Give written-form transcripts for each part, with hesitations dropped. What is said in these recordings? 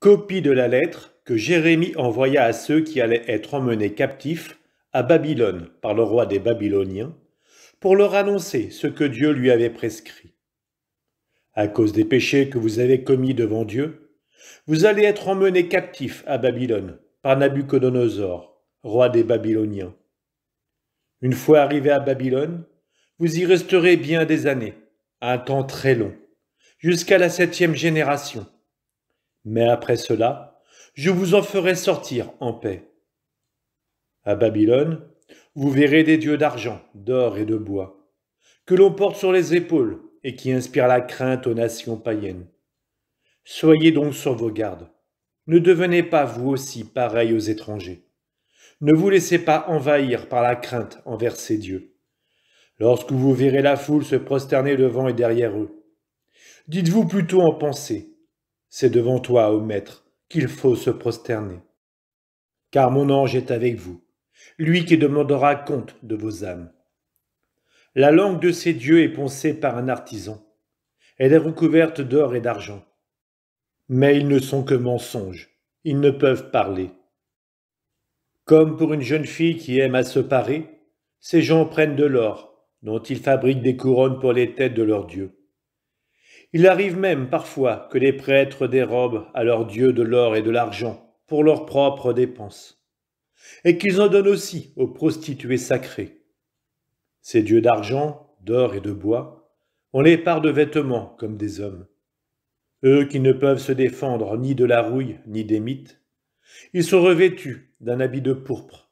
Copie de la lettre que Jérémie envoya à ceux qui allaient être emmenés captifs à Babylone par le roi des Babyloniens, pour leur annoncer ce que Dieu lui avait prescrit. À cause des péchés que vous avez commis devant Dieu, vous allez être emmenés captifs à Babylone par Nabuchodonosor, roi des Babyloniens. Une fois arrivés à Babylone, vous y resterez bien des années, un temps très long, jusqu'à la 7e génération. Mais après cela, je vous en ferai sortir en paix. À Babylone, vous verrez des dieux d'argent, d'or et de bois, que l'on porte sur les épaules et qui inspirent la crainte aux nations païennes. Soyez donc sur vos gardes. Ne devenez pas vous aussi pareils aux étrangers. Ne vous laissez pas envahir par la crainte envers ces dieux. Lorsque vous verrez la foule se prosterner devant et derrière eux, dites-vous plutôt en pensée, c'est devant toi, ô Maître, qu'il faut se prosterner. Car mon ange est avec vous, lui qui demandera compte de vos âmes. La langue de ces dieux est poncée par un artisan. Elle est recouverte d'or et d'argent. Mais ils ne sont que mensonges, ils ne peuvent parler. Comme pour une jeune fille qui aime à se parer, ces gens prennent de l'or, dont ils fabriquent des couronnes pour les têtes de leurs dieux. Il arrive même parfois que les prêtres dérobent à leurs dieux de l'or et de l'argent pour leurs propres dépenses, et qu'ils en donnent aussi aux prostituées sacrées. Ces dieux d'argent, d'or et de bois ont les parts de vêtements comme des hommes. Eux qui ne peuvent se défendre ni de la rouille ni des mythes, ils sont revêtus d'un habit de pourpre,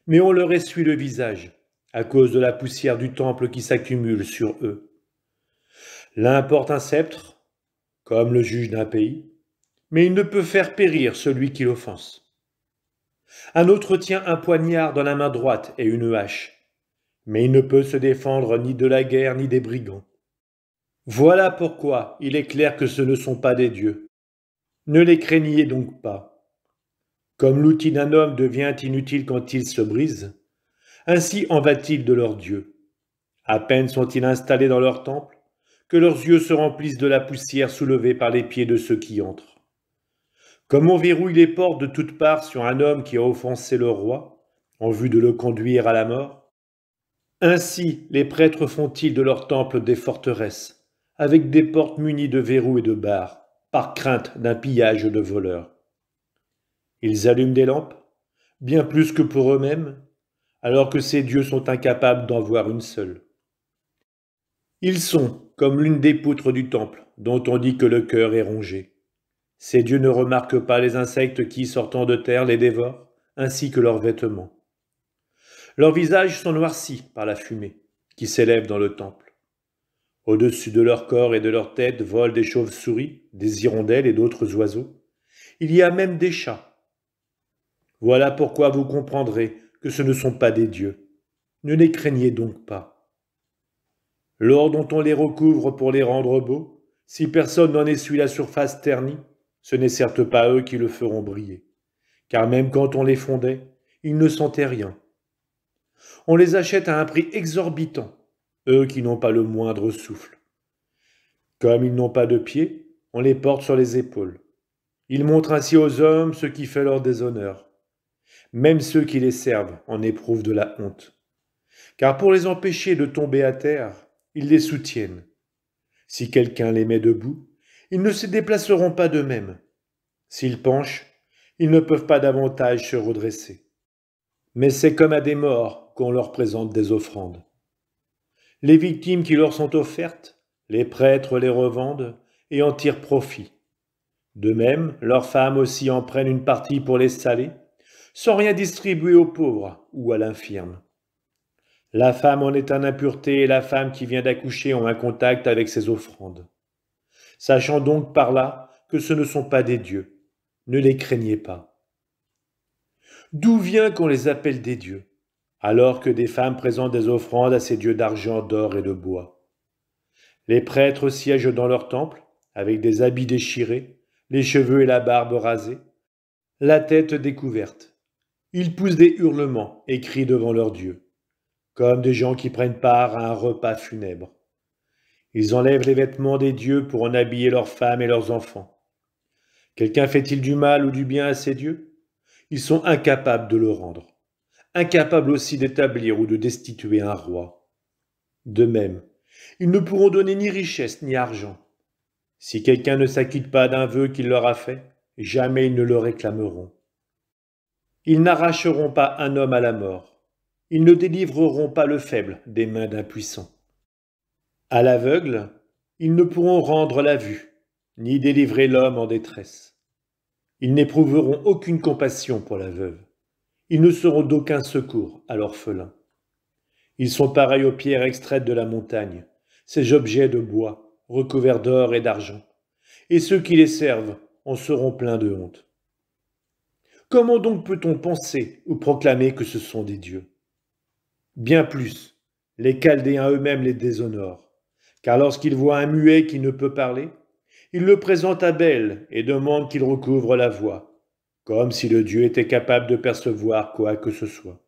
mais on leur essuie le visage à cause de la poussière du temple qui s'accumule sur eux. L'un porte un sceptre, comme le juge d'un pays, mais il ne peut faire périr celui qui l'offense. Un autre tient un poignard dans la main droite et une hache, mais il ne peut se défendre ni de la guerre ni des brigands. Voilà pourquoi il est clair que ce ne sont pas des dieux. Ne les craignez donc pas. Comme l'outil d'un homme devient inutile quand il se brise, ainsi en va-t-il de leurs dieux. À peine sont-ils installés dans leur temple, que leurs yeux se remplissent de la poussière soulevée par les pieds de ceux qui entrent. Comme on verrouille les portes de toutes parts sur un homme qui a offensé le roi, en vue de le conduire à la mort, ainsi les prêtres font-ils de leur temple des forteresses, avec des portes munies de verrous et de barres, par crainte d'un pillage de voleurs. Ils allument des lampes, bien plus que pour eux-mêmes, alors que ces dieux sont incapables d'en voir une seule. Ils sont comme l'une des poutres du temple, dont on dit que le cœur est rongé. Ces dieux ne remarquent pas les insectes qui, sortant de terre, les dévorent, ainsi que leurs vêtements. Leurs visages sont noircis par la fumée qui s'élève dans le temple. Au-dessus de leur corps et de leur tête volent des chauves-souris, des hirondelles et d'autres oiseaux. Il y a même des chats. Voilà pourquoi vous comprendrez que ce ne sont pas des dieux. Ne les craignez donc pas. L'or dont on les recouvre pour les rendre beaux, si personne n'en essuie la surface ternie, ce n'est certes pas eux qui le feront briller, car même quand on les fondait, ils ne sentaient rien. On les achète à un prix exorbitant, eux qui n'ont pas le moindre souffle. Comme ils n'ont pas de pieds, on les porte sur les épaules. Ils montrent ainsi aux hommes ce qui fait leur déshonneur. Même ceux qui les servent en éprouvent de la honte. Car pour les empêcher de tomber à terre, ils les soutiennent. Si quelqu'un les met debout, ils ne se déplaceront pas d'eux-mêmes. S'ils penchent, ils ne peuvent pas davantage se redresser. Mais c'est comme à des morts qu'on leur présente des offrandes. Les victimes qui leur sont offertes, les prêtres les revendent et en tirent profit. De même, leurs femmes aussi en prennent une partie pour les saler, sans rien distribuer aux pauvres ou à l'infirme. La femme en est en impureté et la femme qui vient d'accoucher ont un contact avec ces offrandes. Sachant donc par là que ce ne sont pas des dieux, ne les craignez pas. D'où vient qu'on les appelle des dieux, alors que des femmes présentent des offrandes à ces dieux d'argent, d'or et de bois? Les prêtres siègent dans leur temple, avec des habits déchirés, les cheveux et la barbe rasés, la tête découverte. Ils poussent des hurlements et crient devant leur Dieu, comme des gens qui prennent part à un repas funèbre. Ils enlèvent les vêtements des dieux pour en habiller leurs femmes et leurs enfants. Quelqu'un fait-il du mal ou du bien à ces dieux? Ils sont incapables de le rendre, incapables aussi d'établir ou de destituer un roi. De même, ils ne pourront donner ni richesse ni argent. Si quelqu'un ne s'acquitte pas d'un vœu qu'il leur a fait, jamais ils ne le réclameront. Ils n'arracheront pas un homme à la mort. Ils ne délivreront pas le faible des mains d'un puissant. À l'aveugle, ils ne pourront rendre la vue, ni délivrer l'homme en détresse. Ils n'éprouveront aucune compassion pour la veuve. Ils ne seront d'aucun secours à l'orphelin. Ils sont pareils aux pierres extraites de la montagne, ces objets de bois, recouverts d'or et d'argent, et ceux qui les servent en seront pleins de honte. Comment donc peut-on penser ou proclamer que ce sont des dieux? Bien plus, les Chaldéens eux-mêmes les déshonorent, car lorsqu'ils voient un muet qui ne peut parler, ils le présentent à Bel et demandent qu'il recouvre la voix, comme si le dieu était capable de percevoir quoi que ce soit.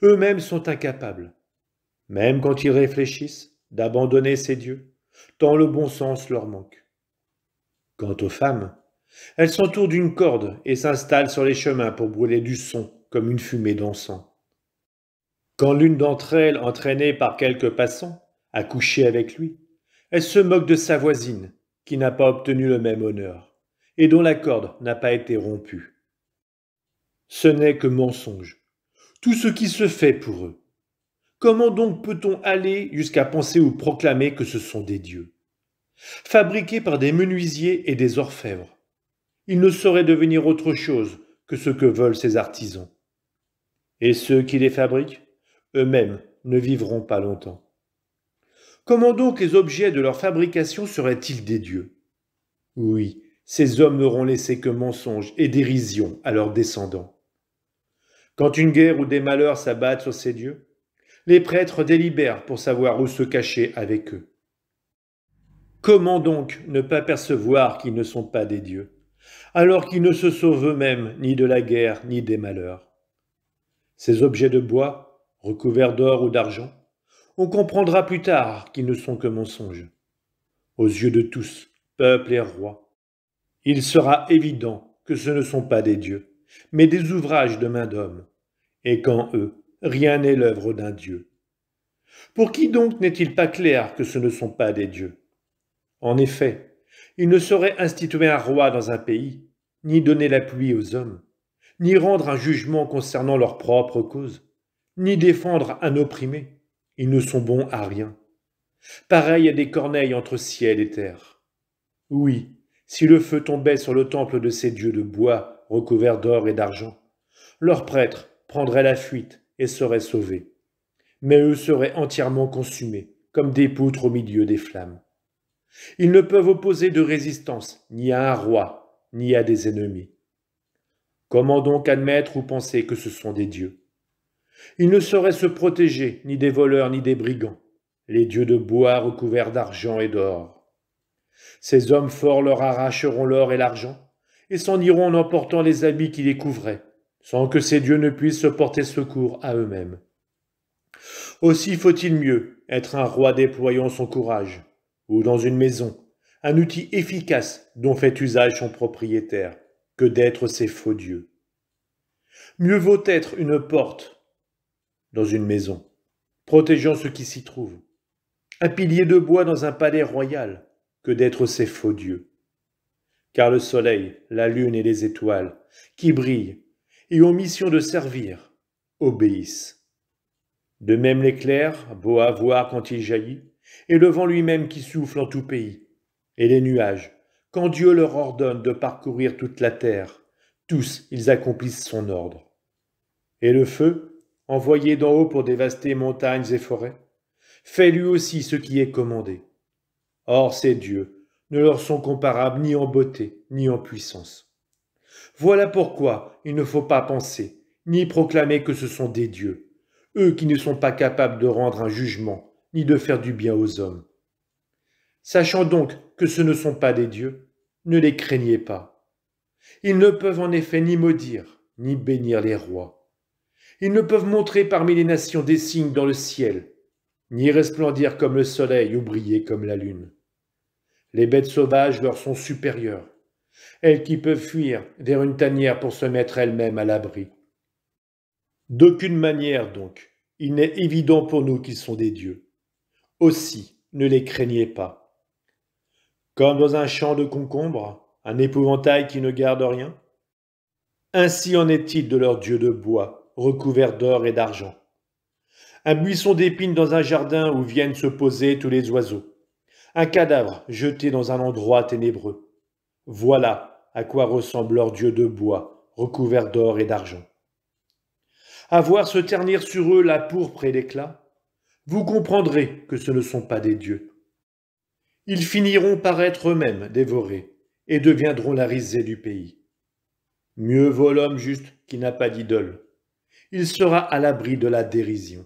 Eux-mêmes sont incapables, même quand ils réfléchissent, d'abandonner ces dieux, tant le bon sens leur manque. Quant aux femmes, elles s'entourent d'une corde et s'installent sur les chemins pour brûler du son comme une fumée d'encens. Quand l'une d'entre elles, entraînée par quelques passants, a couché avec lui, elle se moque de sa voisine, qui n'a pas obtenu le même honneur, et dont la corde n'a pas été rompue. Ce n'est que mensonge, tout ce qui se fait pour eux. Comment donc peut-on aller jusqu'à penser ou proclamer que ce sont des dieux? Fabriqués par des menuisiers et des orfèvres, ils ne sauraient devenir autre chose que ce que veulent ces artisans. Et ceux qui les fabriquent, eux-mêmes, ne vivront pas longtemps. Comment donc les objets de leur fabrication seraient-ils des dieux? Oui, ces hommes n'auront laissé que mensonges et dérision à leurs descendants. Quand une guerre ou des malheurs s'abattent sur ces dieux, les prêtres délibèrent pour savoir où se cacher avec eux. Comment donc ne pas percevoir qu'ils ne sont pas des dieux, alors qu'ils ne se sauvent eux-mêmes ni de la guerre ni des malheurs? Ces objets de bois, recouverts d'or ou d'argent, on comprendra plus tard qu'ils ne sont que mensonges. Aux yeux de tous, peuples et rois, il sera évident que ce ne sont pas des dieux, mais des ouvrages de main d'homme, et qu'en eux, rien n'est l'œuvre d'un dieu. Pour qui donc n'est-il pas clair que ce ne sont pas des dieux? En effet, ils ne sauraient instituer un roi dans un pays, ni donner la pluie aux hommes, ni rendre un jugement concernant leur propre cause, ni défendre un opprimé. Ils ne sont bons à rien. Pareil à des corneilles entre ciel et terre. Oui, si le feu tombait sur le temple de ces dieux de bois recouverts d'or et d'argent, leurs prêtres prendraient la fuite et seraient sauvés. Mais eux seraient entièrement consumés, comme des poutres au milieu des flammes. Ils ne peuvent opposer de résistance ni à un roi, ni à des ennemis. Comment donc admettre ou penser que ce sont des dieux? Ils ne sauraient se protéger ni des voleurs ni des brigands, les dieux de bois recouverts d'argent et d'or. Ces hommes forts leur arracheront l'or et l'argent, et s'en iront en emportant les habits qui les couvraient, sans que ces dieux ne puissent se porter secours à eux-mêmes. Aussi faut-il mieux être un roi déployant son courage, ou dans une maison, un outil efficace dont fait usage son propriétaire, que d'être ces faux dieux. Mieux vaut être une porte dans une maison, protégeant ce qui s'y trouve, un pilier de bois dans un palais royal, que d'être ces faux dieux. Car le soleil, la lune et les étoiles, qui brillent et ont mission de servir, obéissent. De même l'éclair, beau à voir quand il jaillit, et le vent lui-même qui souffle en tout pays, et les nuages, quand Dieu leur ordonne de parcourir toute la terre, tous ils accomplissent son ordre. Et le feu, envoyé d'en haut pour dévaster montagnes et forêts, fait lui aussi ce qui est commandé. Or ces dieux ne leur sont comparables ni en beauté, ni en puissance. Voilà pourquoi il ne faut pas penser, ni proclamer que ce sont des dieux, eux qui ne sont pas capables de rendre un jugement, ni de faire du bien aux hommes. Sachant donc que ce ne sont pas des dieux, ne les craignez pas. Ils ne peuvent en effet ni maudire, ni bénir les rois. Ils ne peuvent montrer parmi les nations des signes dans le ciel, ni resplendir comme le soleil ou briller comme la lune. Les bêtes sauvages leur sont supérieures, elles qui peuvent fuir vers une tanière pour se mettre elles-mêmes à l'abri. D'aucune manière donc, il n'est évident pour nous qu'ils sont des dieux. Aussi, ne les craignez pas. Comme dans un champ de concombres, un épouvantail qui ne garde rien, ainsi en est-il de leurs dieux de bois, recouverts d'or et d'argent. Un buisson d'épines dans un jardin où viennent se poser tous les oiseaux. Un cadavre jeté dans un endroit ténébreux. Voilà à quoi ressemblent leurs dieux de bois, recouverts d'or et d'argent. À voir se ternir sur eux la pourpre et l'éclat, vous comprendrez que ce ne sont pas des dieux. Ils finiront par être eux-mêmes dévorés et deviendront la risée du pays. Mieux vaut l'homme juste qui n'a pas d'idole. Il sera à l'abri de la dérision.